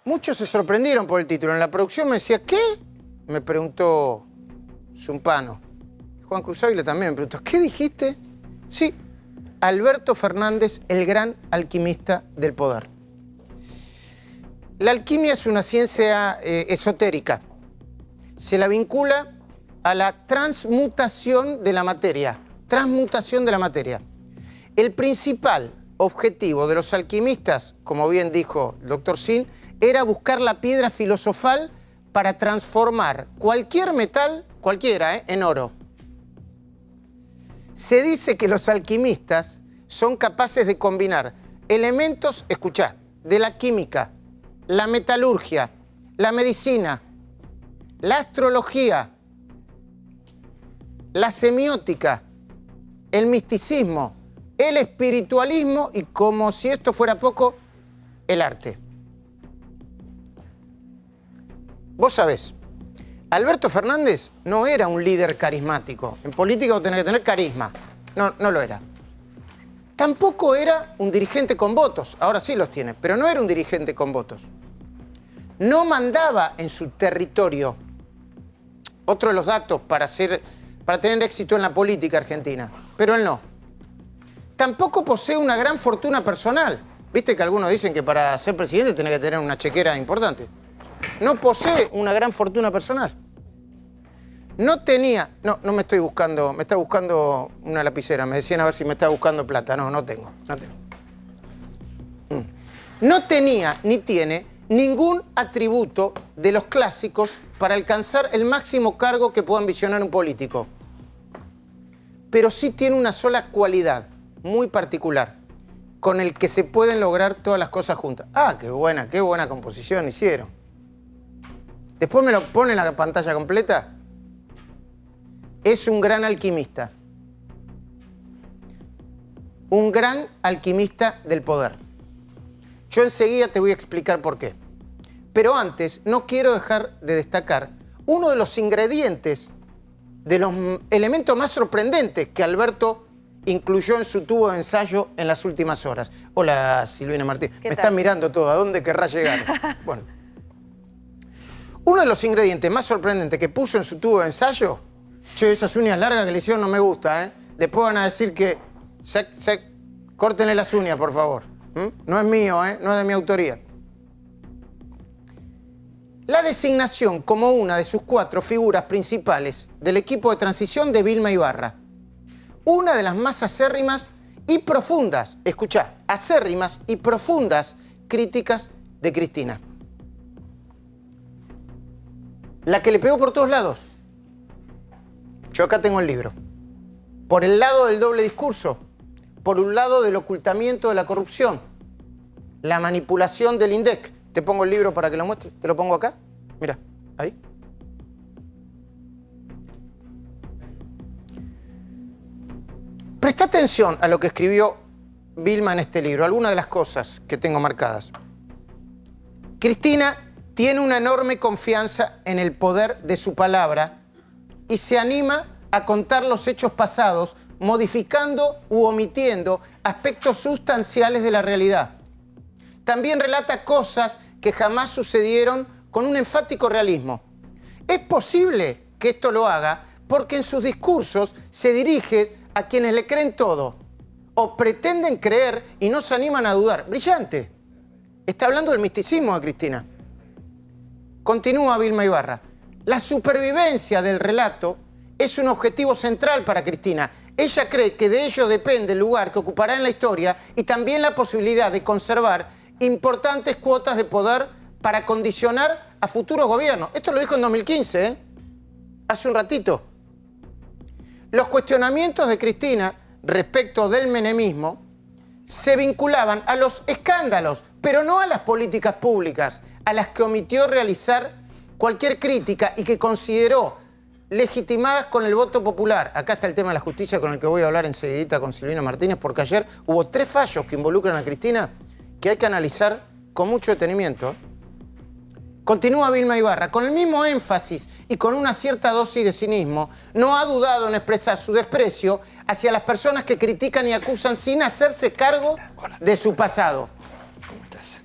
Muchos se sorprendieron por el título. En la producción me decía, ¿qué? Me preguntó Zumpano. Juan Cruz Ávila también me preguntó, ¿qué dijiste? Sí, Alberto Fernández, el gran alquimista del poder. La alquimia es una ciencia esotérica. Se la vincula a la transmutación de la materia. Transmutación de la materia. El principal objetivo de los alquimistas, como bien dijo el doctor Sin, era buscar la piedra filosofal para transformar cualquier metal, cualquiera, en oro. Se dice que los alquimistas son capaces de combinar elementos, escuchá, de la química, la metalurgia, la medicina, la astrología, la semiótica, el misticismo, el espiritualismo y, como si esto fuera poco, el arte. Vos sabés, Alberto Fernández no era un líder carismático. En política vos tenés que tener carisma. No lo era. Tampoco era un dirigente con votos. Ahora sí los tiene, pero no era un dirigente con votos. No mandaba en su territorio. Otro de los datos para tener éxito en la política argentina. Pero él no. Tampoco posee una gran fortuna personal. Viste que algunos dicen que para ser presidente tenés que tener una chequera importante. No posee una gran fortuna personal. No tenía... No me estoy buscando... Me está buscando una lapicera. Me decían a ver si me está buscando plata. No tengo. No tenía ni tiene ningún atributo de los clásicos para alcanzar el máximo cargo que pueda ambicionar un político. Pero sí tiene una sola cualidad muy particular, con el que se pueden lograr todas las cosas juntas. Ah, qué buena composición hicieron. Después me lo pone en la pantalla completa. Es un gran alquimista. Un gran alquimista del poder. Yo enseguida te voy a explicar por qué. Pero antes, no quiero dejar de destacar uno de los ingredientes, de los elementos más sorprendentes que Alberto incluyó en su tubo de ensayo en las últimas horas. Hola, Silvina Martín. Me están mirando todo. ¿A dónde querrá llegar? Bueno. Uno de los ingredientes más sorprendentes que puso en su tubo de ensayo, che, esas uñas largas que le hicieron no me gusta, ¿eh? Después van a decir que córtenle las uñas, por favor. No es mío, ¿eh? No es de mi autoría. La designación como una de sus 4 figuras principales del equipo de transición de Vilma Ibarra. Una de las más acérrimas y profundas, escuchá, acérrimas y profundas críticas de Cristina. La que le pegó por todos lados. Yo acá tengo el libro. Por el lado del doble discurso, por un lado del ocultamiento de la corrupción, la manipulación del INDEC. Te pongo el libro para que lo muestre. Te lo pongo acá. Mira, ahí. Presta atención a lo que escribió Vilma en este libro, algunas de las cosas que tengo marcadas. Cristina tiene una enorme confianza en el poder de su palabra y se anima a contar los hechos pasados, modificando u omitiendo aspectos sustanciales de la realidad. También relata cosas que jamás sucedieron con un enfático realismo. Es posible que esto lo haga porque en sus discursos se dirige a quienes le creen todo o pretenden creer y no se animan a dudar. Brillante. Está hablando del misticismo de Cristina. Continúa Vilma Ibarra. La supervivencia del relato es un objetivo central para Cristina. Ella cree que de ello depende el lugar que ocupará en la historia y también la posibilidad de conservar importantes cuotas de poder para condicionar a futuros gobiernos. Esto lo dijo en 2015, ¿eh? Hace un ratito. Los cuestionamientos de Cristina respecto del menemismo se vinculaban a los escándalos, pero no a las políticas públicas, a las que omitió realizar cualquier crítica y que consideró legitimadas con el voto popular. Acá está el tema de la justicia con el que voy a hablar enseguidita con Silvina Martínez, porque ayer hubo 3 fallos que involucran a Cristina que hay que analizar con mucho detenimiento. Continúa Vilma Ibarra, con el mismo énfasis y con una cierta dosis de cinismo, no ha dudado en expresar su desprecio hacia las personas que critican y acusan sin hacerse cargo de su pasado. ¿Cómo estás?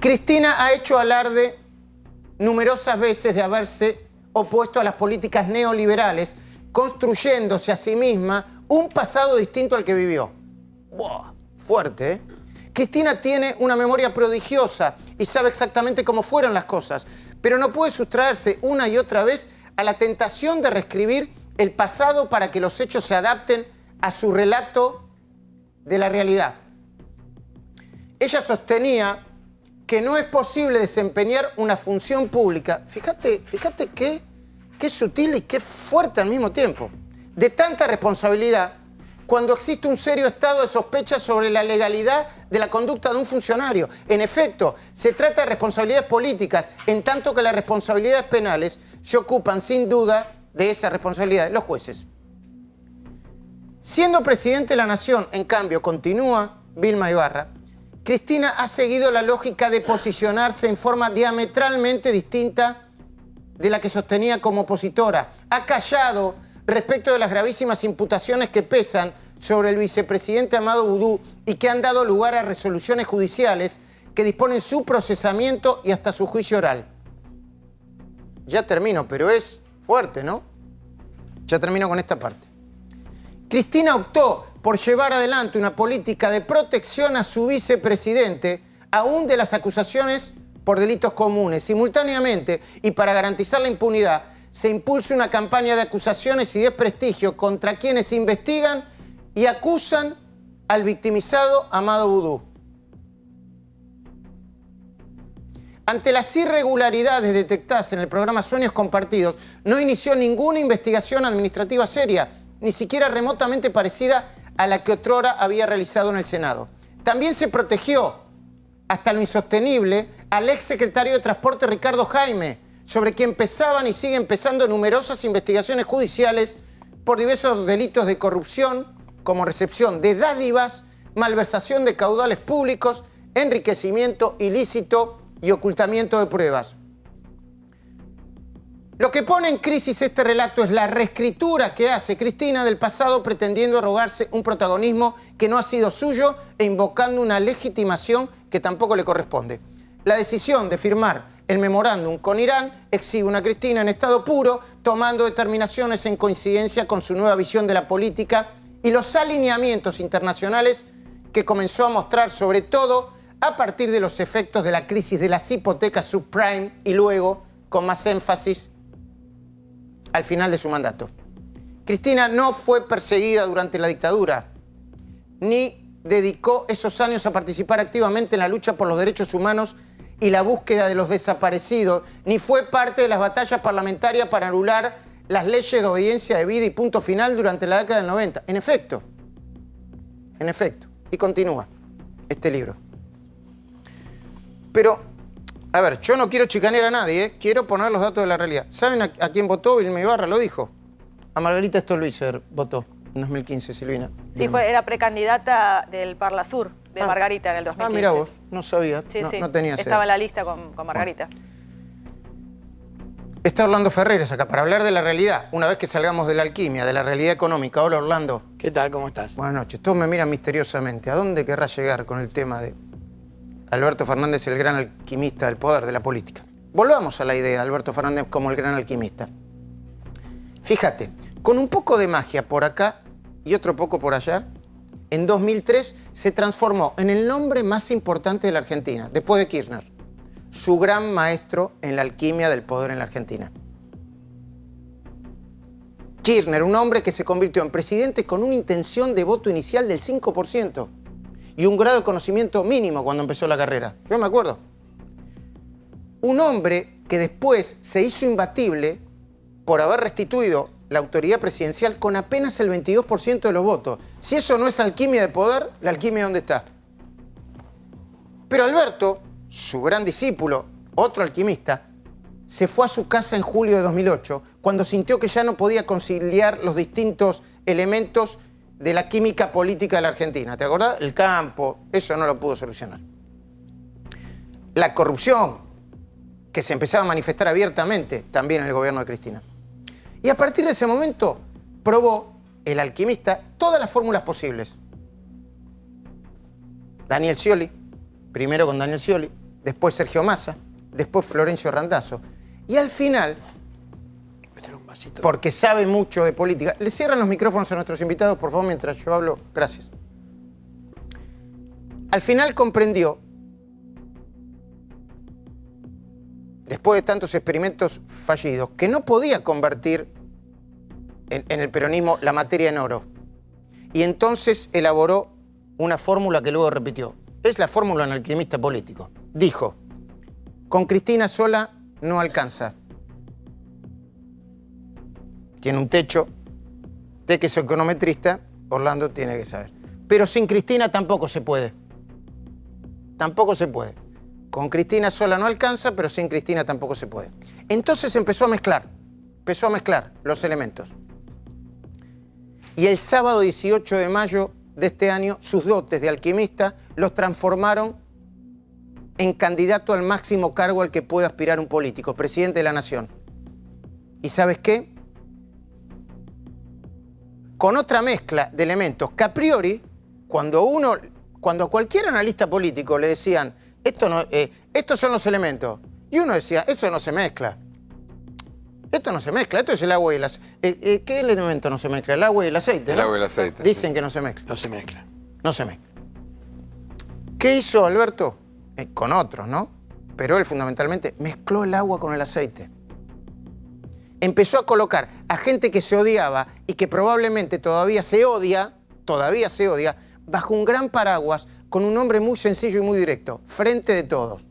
Cristina ha hecho alarde numerosas veces de haberse opuesto a las políticas neoliberales, construyéndose a sí misma un pasado distinto al que vivió. ¡Buah! Fuerte, ¿eh? Cristina tiene una memoria prodigiosa y sabe exactamente cómo fueron las cosas, pero no puede sustraerse una y otra vez a la tentación de reescribir el pasado para que los hechos se adapten a su relato de la realidad. Ella sostenía que no es posible desempeñar una función pública, fíjate qué sutil y qué fuerte al mismo tiempo, de tanta responsabilidad cuando existe un serio estado de sospecha sobre la legalidad de la conducta de un funcionario. En efecto, se trata de responsabilidades políticas, en tanto que las responsabilidades penales se ocupan sin duda de esas responsabilidades los jueces. Siendo presidente de la Nación, en cambio, continúa Vilma Ibarra, Cristina ha seguido la lógica de posicionarse en forma diametralmente distinta de la que sostenía como opositora. Ha callado respecto de las gravísimas imputaciones que pesan sobre el vicepresidente Amado Boudou y que han dado lugar a resoluciones judiciales que disponen su procesamiento y hasta su juicio oral. Ya termino, pero es fuerte, ¿no? Ya termino con esta parte. Cristina optó por llevar adelante una política de protección a su vicepresidente, aún de las acusaciones por delitos comunes. Simultáneamente, y para garantizar la impunidad, se impulsa una campaña de acusaciones y desprestigio contra quienes investigan y acusan al victimizado Amado Boudou. Ante las irregularidades detectadas en el programa Sueños Compartidos, no inició ninguna investigación administrativa seria, ni siquiera remotamente parecida a la que otrora había realizado en el Senado. También se protegió, hasta lo insostenible, al exsecretario de Transporte Ricardo Jaime, sobre quien pesaban y siguen pesando numerosas investigaciones judiciales por diversos delitos de corrupción, como recepción de dádivas, malversación de caudales públicos, enriquecimiento ilícito y ocultamiento de pruebas. Lo que pone en crisis este relato es la reescritura que hace Cristina del pasado, pretendiendo arrogarse un protagonismo que no ha sido suyo e invocando una legitimación que tampoco le corresponde. La decisión de firmar el memorándum con Irán exhibe una Cristina en estado puro, tomando determinaciones en coincidencia con su nueva visión de la política y los alineamientos internacionales que comenzó a mostrar, sobre todo a partir de los efectos de la crisis de las hipotecas subprime y luego, con más énfasis, al final de su mandato. Cristina no fue perseguida durante la dictadura, ni dedicó esos años a participar activamente en la lucha por los derechos humanos y la búsqueda de los desaparecidos, ni fue parte de las batallas parlamentarias para anular las leyes de obediencia debida y punto final durante la década del 90. En efecto, y continúa este libro. Pero, a ver, yo no quiero chicanear a nadie, ¿eh? Quiero poner los datos de la realidad. ¿Saben a quién votó Vilma Ibarra? Lo dijo. A Margarita Stolbizer votó en 2015, Silvina. Sí, era precandidata del Parlasur, de Margarita en el 2015. Ah, mira vos, no sabía, sí, no tenía ese. Estaba en la lista con Margarita. Está Orlando Ferreres acá para hablar de la realidad, una vez que salgamos de la alquimia, de la realidad económica. Hola, Orlando. ¿Qué tal? ¿Cómo estás? Buenas noches. Todos me miran misteriosamente. ¿A dónde querrá llegar con el tema de Alberto Fernández, el gran alquimista del poder, de la política? Volvamos a la idea de Alberto Fernández como el gran alquimista. Fíjate, con un poco de magia por acá y otro poco por allá, en 2003 se transformó en el nombre más importante de la Argentina, después de Kirchner. Su gran maestro en la alquimia del poder en la Argentina. Kirchner, un hombre que se convirtió en presidente con una intención de voto inicial del 5% y un grado de conocimiento mínimo cuando empezó la carrera. Yo me acuerdo. Un hombre que después se hizo imbatible por haber restituido la autoridad presidencial con apenas el 22% de los votos. Si eso no es alquimia de poder, ¿la alquimia dónde está? Pero Alberto, su gran discípulo, otro alquimista, se fue a su casa en julio de 2008, cuando sintió que ya no podía conciliar los distintos elementos de la química política de la Argentina. ¿Te acordás? El campo, eso no lo pudo solucionar. La corrupción, que se empezaba a manifestar abiertamente también en el gobierno de Cristina. Y a partir de ese momento probó el alquimista todas las fórmulas posibles. Daniel Scioli, primero con Daniel Scioli, después Sergio Massa, después Florencio Randazzo. Y al final, porque sabe mucho de política, le cierran los micrófonos a nuestros invitados, por favor, mientras yo hablo. Gracias. Al final comprendió, después de tantos experimentos fallidos, que no podía convertir en el peronismo la materia en oro. Y entonces elaboró una fórmula que luego repitió. Es la fórmula analquimista político. Dijo, con Cristina sola no alcanza. Tiene un techo de que es econometrista, Orlando tiene que saber. Pero sin Cristina tampoco se puede. Tampoco se puede. Con Cristina sola no alcanza, pero sin Cristina tampoco se puede. Entonces empezó a mezclar los elementos. Y el sábado 18 de mayo de este año, sus dotes de alquimista los transformaron en candidato al máximo cargo al que puede aspirar un político, presidente de la nación. ¿Y sabes qué? Con otra mezcla de elementos que a priori, cuando a cualquier analista político le decían, estos son los elementos, y uno decía, eso no se mezcla. Esto no se mezcla, esto es el agua y el aceite. ¿Qué elemento no se mezcla? El agua y el aceite, ¿no? El agua y el aceite. Dicen que no se mezcla. No se mezcla. No se mezcla. ¿Qué hizo Alberto? Con otros, ¿no? Pero él fundamentalmente mezcló el agua con el aceite. Empezó a colocar a gente que se odiaba y que probablemente todavía se odia, bajo un gran paraguas con un nombre muy sencillo y muy directo, frente de todos.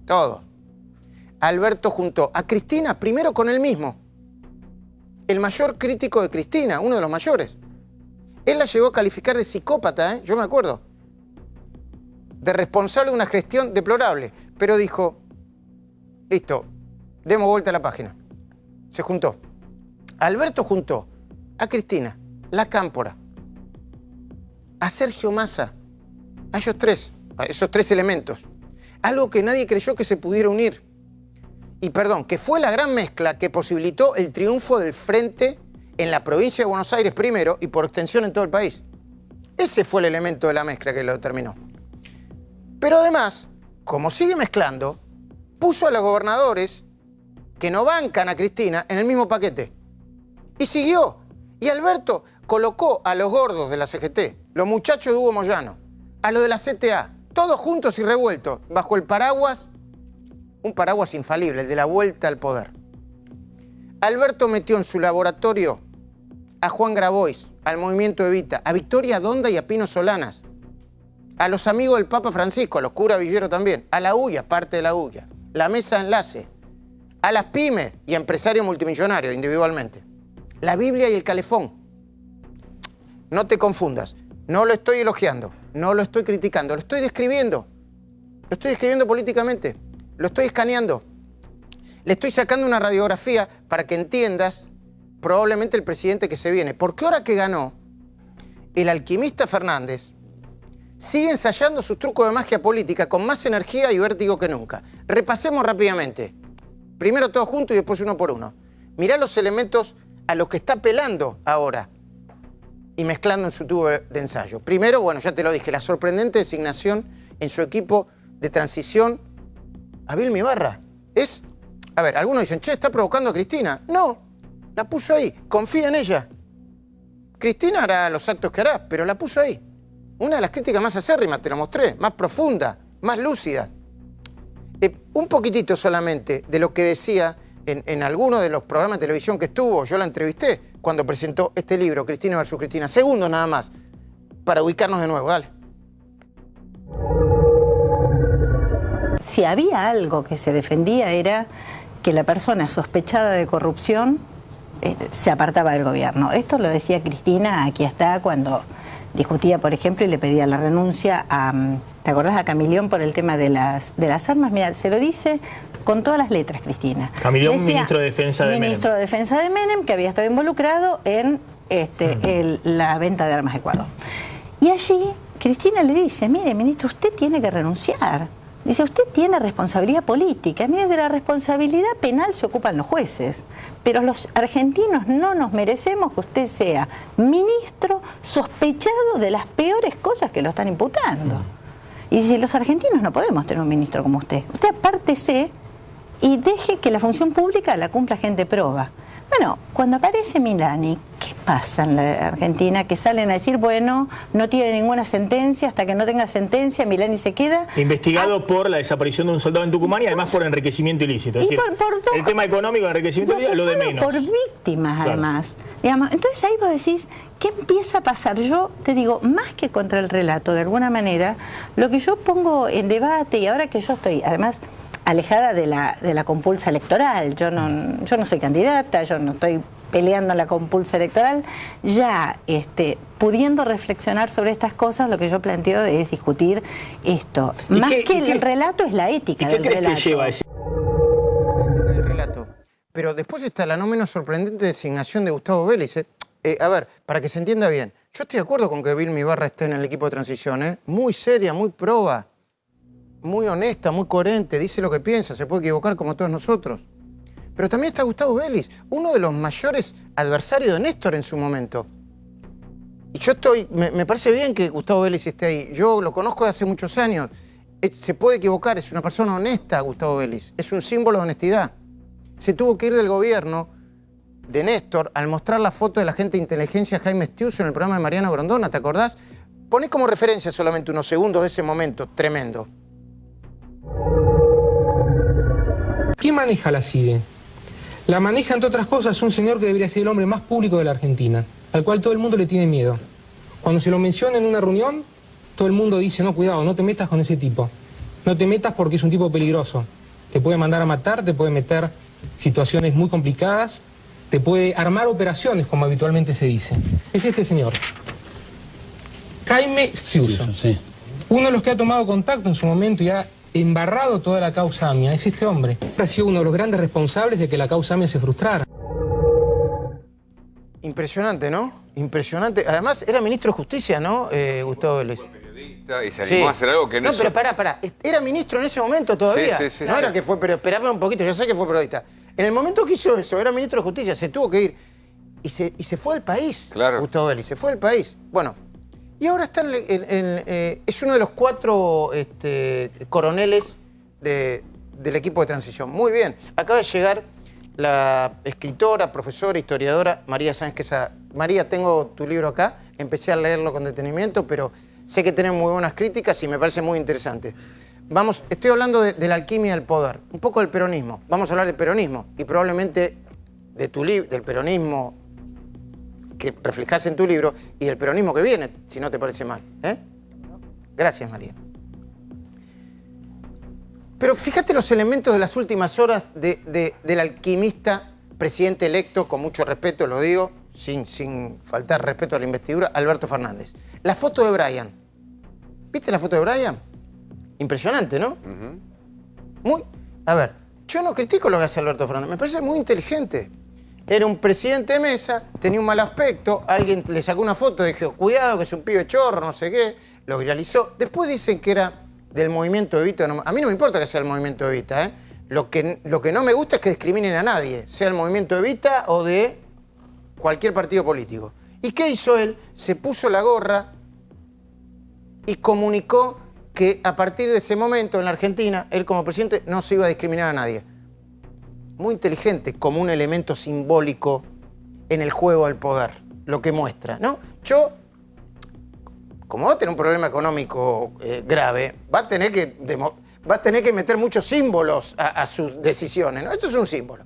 Todos. Alberto juntó a Cristina primero con él mismo, el mayor crítico de Cristina, uno de los mayores. Él la llegó a calificar de psicópata, yo me acuerdo, de responsable de una gestión deplorable, pero dijo, listo, demos vuelta a la página. Se juntó. Alberto juntó a Cristina, la Cámpora, a Sergio Massa, a esos tres elementos, algo que nadie creyó que se pudiera unir. Y perdón, que fue la gran mezcla que posibilitó el triunfo del Frente en la provincia de Buenos Aires primero y por extensión en todo el país. Ese fue el elemento de la mezcla que lo determinó. Pero además, como sigue mezclando, puso a los gobernadores que no bancan a Cristina en el mismo paquete. Y siguió. Y Alberto colocó a los gordos de la CGT, los muchachos de Hugo Moyano, a los de la CTA, todos juntos y revueltos, bajo el paraguas, un paraguas infalible, el de la vuelta al poder. Alberto metió en su laboratorio a Juan Grabois, al Movimiento Evita, a Victoria Donda y a Pino Solanas, a los amigos del Papa Francisco, a los curas Villero también, a la UIA, parte de la UIA, la Mesa de Enlace, a las pymes y a empresarios multimillonarios individualmente, la Biblia y el Calefón. No te confundas, no lo estoy elogiando, no lo estoy criticando, lo estoy describiendo políticamente. Lo estoy escaneando. Le estoy sacando una radiografía para que entiendas probablemente el presidente que se viene. Porque ahora que ganó, el alquimista Fernández sigue ensayando sus trucos de magia política con más energía y vértigo que nunca. Repasemos rápidamente. Primero todos juntos y después uno por uno. Mirá los elementos a los que está apelando ahora y mezclando en su tubo de ensayo. Primero, bueno, ya te lo dije, la sorprendente designación en su equipo de transición a Vilma Ibarra. A ver, algunos dicen, che, está provocando a Cristina. No, la puso ahí, confía en ella. Cristina hará los actos que hará, pero la puso ahí. Una de las críticas más acérrimas, te lo mostré, más profunda, más lúcida. Un poquitito solamente de lo que decía en alguno de los programas de televisión que estuvo, yo la entrevisté cuando presentó este libro, Cristina versus Cristina. Segundos nada más, para ubicarnos de nuevo, dale. Si había algo que se defendía era que la persona sospechada de corrupción se apartaba del gobierno. Esto lo decía Cristina, aquí está, cuando discutía, por ejemplo, y le pedía la renuncia a, ¿te acordás? A Camilión por el tema de las armas. Mira, se lo dice con todas las letras, Cristina. Camilión, decía, ministro de Defensa de Menem. Ministro de Defensa de Menem, que había estado involucrado en la venta de armas a Ecuador. Y allí Cristina le dice, mire, ministro, usted tiene que renunciar. Dice, usted tiene responsabilidad política. Mire, de la responsabilidad penal se ocupan los jueces. Pero los argentinos no nos merecemos que usted sea ministro sospechado de las peores cosas que lo están imputando. Y dice, los argentinos no podemos tener un ministro como usted. Usted apártese y deje que la función pública la cumpla gente proba. Bueno, cuando aparece Milani, ¿qué pasa en la Argentina? Que salen a decir, bueno, no tiene ninguna sentencia, hasta que no tenga sentencia, Milani se queda. Investigado por la desaparición de un soldado en Tucumán y además por enriquecimiento ilícito. Es decir, el tema económico, el enriquecimiento ilícito, lo de menos. Por víctimas, además. Digamos, entonces ahí vos decís, ¿qué empieza a pasar? Yo te digo, más que contra el relato, de alguna manera, lo que yo pongo en debate, y ahora que yo estoy, además, alejada de la compulsa electoral, yo no soy candidata, yo no estoy peleando en la compulsa electoral, ya pudiendo reflexionar sobre estas cosas, lo que yo planteo es discutir esto. Más que el relato es la ética del relato. ¿Qué crees que lleva a ese? La ética del relato. Pero después está la no menos sorprendente designación de Gustavo Vélez. A ver, para que se entienda bien, yo estoy de acuerdo con que Vilma Ibarra esté en el equipo de transición, muy seria, muy proba, muy honesta, muy coherente, dice lo que piensa, se puede equivocar como todos nosotros. Pero también está Gustavo Vélez, uno de los mayores adversarios de Néstor en su momento. Y yo me parece bien que Gustavo Vélez esté ahí. Yo lo conozco de hace muchos años. Se puede equivocar, es una persona honesta, Gustavo Vélez. Es un símbolo de honestidad. Se tuvo que ir del gobierno de Néstor al mostrar la foto de la agente de inteligencia Jaime Estiuso en el programa de Mariano Grondona, ¿te acordás? Poné como referencia solamente unos segundos de ese momento tremendo. ¿Quién maneja la CIDE? La maneja, entre otras cosas, un señor que debería ser el hombre más público de la Argentina, al cual todo el mundo le tiene miedo. Cuando se lo menciona en una reunión, todo el mundo dice, no, cuidado, no te metas con ese tipo. No te metas porque es un tipo peligroso. Te puede mandar a matar, te puede meter situaciones muy complicadas, te puede armar operaciones, como habitualmente se dice. Es este señor, Jaime Estiuso. Sí. Uno de los que ha tomado contacto en su momento y ha embarrado toda la causa AMIA es este hombre. Ha sido uno de los grandes responsables de que la causa AMIA se frustrara. Impresionante, ¿no? Impresionante. Además, era ministro de Justicia, ¿no, Gustavo Vélez? Y se animó a hacer algo que no... No, pero pará. ¿Era ministro en ese momento todavía? Sí. No era que fue, pero esperame un poquito, yo sé que fue periodista. En el momento que hizo eso, era ministro de Justicia, se tuvo que ir. Y se fue del país, claro. Gustavo Vélez, se fue del país. Bueno, y ahora está es uno de los 4 coroneles del equipo de transición. Muy bien. Acaba de llegar la escritora, profesora, historiadora María Sáenz Quesada. María, tengo tu libro acá. Empecé a leerlo con detenimiento, pero sé que tenés muy buenas críticas y me parece muy interesante. Estoy hablando de la alquimia del poder, un poco del peronismo. Vamos a hablar del peronismo y probablemente de tu libro, del peronismo que reflejás en tu libro y del peronismo que viene, si no te parece mal. Gracias, María. Pero fíjate los elementos de las últimas horas del alquimista presidente electo, con mucho respeto lo digo, sin faltar respeto a la investidura, Alberto Fernández. La foto de Brian. ¿Viste la foto de Brian? Impresionante, ¿no? A ver, yo no critico lo que hace Alberto Fernández, me parece muy inteligente. Era un presidente de mesa, tenía un mal aspecto, alguien le sacó una foto y dijo, cuidado que es un pibe chorro, no sé qué, lo viralizó. Después dicen que era del movimiento Evita. A mí no me importa que sea el movimiento Evita, ¿eh? Lo que no me gusta es que discriminen a nadie, sea el movimiento Evita o de cualquier partido político. ¿Y qué hizo él? Se puso la gorra y comunicó que a partir de ese momento en la Argentina, él como presidente no se iba a discriminar a nadie. Muy inteligente, como un elemento simbólico en el juego del poder, lo que muestra, ¿no? Yo, como va a tener un problema económico grave, va a tener que meter muchos símbolos a sus decisiones, ¿no? Esto es un símbolo.